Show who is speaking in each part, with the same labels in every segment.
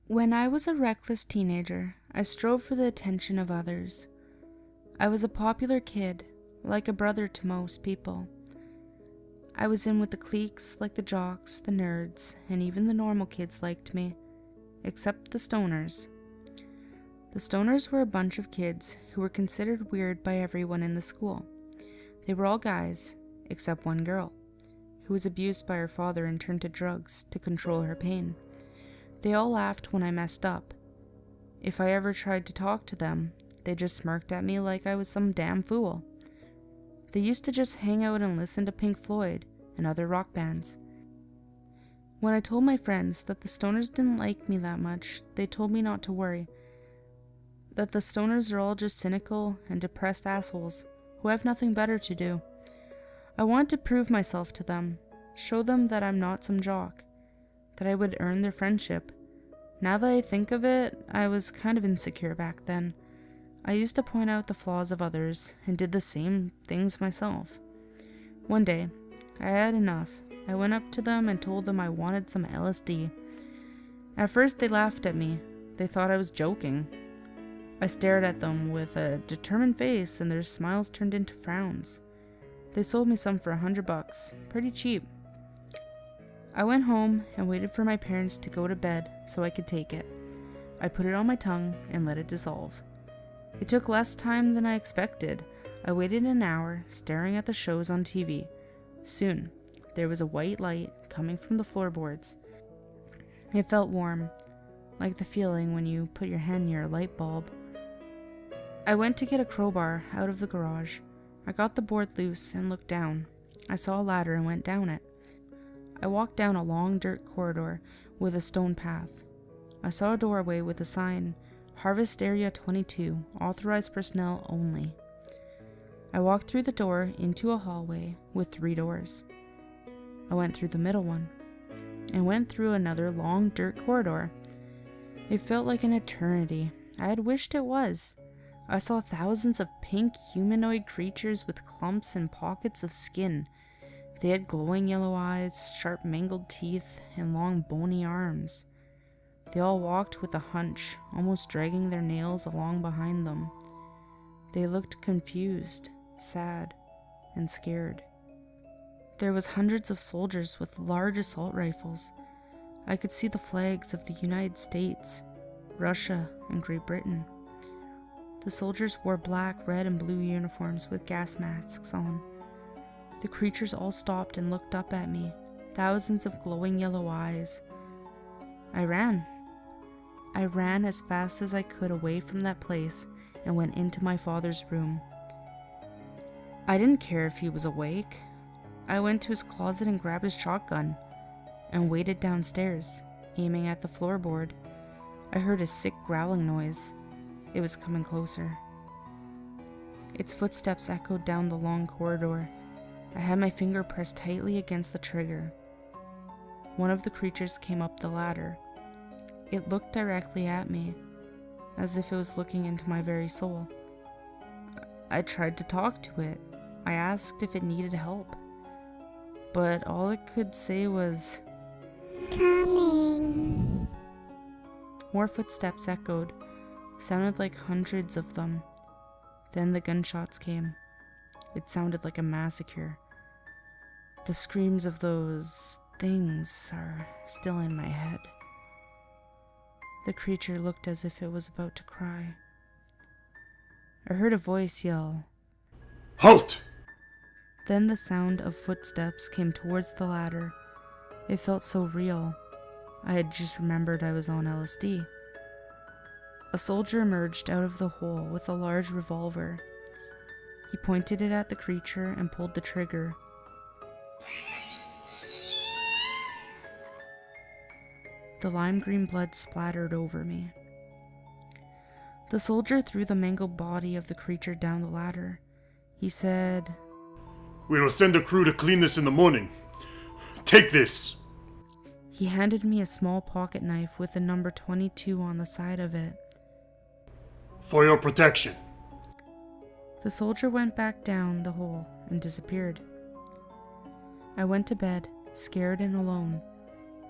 Speaker 1: When I was a reckless teenager, I strove for the attention of others. I was a popular kid, like a brother to most people. I was in with the cliques like the jocks, the nerds, and even the normal kids liked me, except the stoners. The stoners were a bunch of kids who were considered weird by everyone in the school. They were all guys, except one girl, who was abused by her father and turned to drugs to control her pain. They all laughed when I messed up. If I ever tried to talk to them, they just smirked at me like I was some damn fool. They used to just hang out and listen to Pink Floyd and other rock bands. When I told my friends that the stoners didn't like me that much, they told me not to worry, that the stoners are all just cynical and depressed assholes who have nothing better to do. I wanted to prove myself to them, show them that I'm not some jock, that I would earn their friendship. Now that I think of it, I was kind of insecure back then. I used to point out the flaws of others and did the same things myself. One day, I had enough. I went up to them and told them I wanted some LSD. At first, they laughed at me. They thought I was joking. I stared at them with a determined face and their smiles turned into frowns. They sold me some for $100, pretty cheap. I went home and waited for my parents to go to bed so I could take it. I put it on my tongue and let it dissolve. It took less time than I expected. I waited an hour, staring at the shows on TV. Soon, there was a white light coming from the floorboards. It felt warm, like the feeling when you put your hand near a light bulb. I went to get a crowbar out of the garage. I got the board loose and looked down. I saw a ladder and went down it. I walked down a long dirt corridor with a stone path. I saw a doorway with a sign, Harvest Area 22, authorized personnel only. I walked through the door into a hallway with 3 doors. I went through the middle one and went through another long dirt corridor. It felt like an eternity. I had wished it was. I saw thousands of pink humanoid creatures with clumps and pockets of skin. They had glowing yellow eyes, sharp mangled teeth, and long bony arms. They all walked with a hunch, almost dragging their nails along behind them. They looked confused, sad, and scared. There was hundreds of soldiers with large assault rifles. I could see the flags of the United States, Russia, and Great Britain. The soldiers wore black, red, and blue uniforms with gas masks on. The creatures all stopped and looked up at me, thousands of glowing yellow eyes. I ran. I ran as fast as I could away from that place and went into my father's room. I didn't care if he was awake. I went to his closet and grabbed his shotgun and waited downstairs, aiming at the floorboard. I heard a sick growling noise. It was coming closer. Its footsteps echoed down the long corridor. I had my finger pressed tightly against the trigger. One of the creatures came up the ladder. It looked directly at me, as if it was looking into my very soul. I tried to talk to it. I asked if it needed help, but all it could say was, "Coming." More footsteps echoed, sounded like hundreds of them. Then the gunshots came. It sounded like a massacre. The screams of those things are still in my head. The creature looked as if it was about to cry. I heard a voice yell,
Speaker 2: "Halt!"
Speaker 1: Then the sound of footsteps came towards the ladder. It felt so real. I had just remembered I was on LSD. A soldier emerged out of the hole with a large revolver. He pointed it at the creature and pulled the trigger. The lime green blood splattered over me. The soldier threw the mangled body of the creature down the ladder. He said,
Speaker 2: "We will send a crew to clean this in the morning. Take this."
Speaker 1: He handed me a small pocket knife with the number 22 on the side of it.
Speaker 2: "For your protection."
Speaker 1: The soldier went back down the hole and disappeared. I went to bed, scared and alone.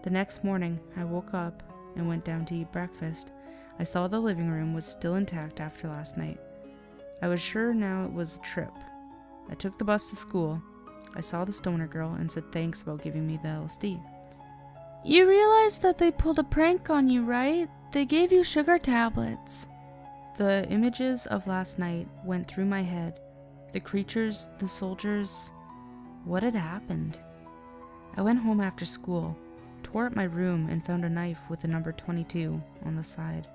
Speaker 1: The next morning, I woke up and went down to eat breakfast. I saw the living room was still intact after last night. I was sure now it was a trip. I took the bus to school. I saw the stoner girl and said thanks about giving me the LSD. You realize that they pulled a prank on you, right? They gave you sugar tablets. The images of last night went through my head. The creatures, the soldiers. What had happened? I went home after school, tore up my room, and found a knife with the number 22 on the side.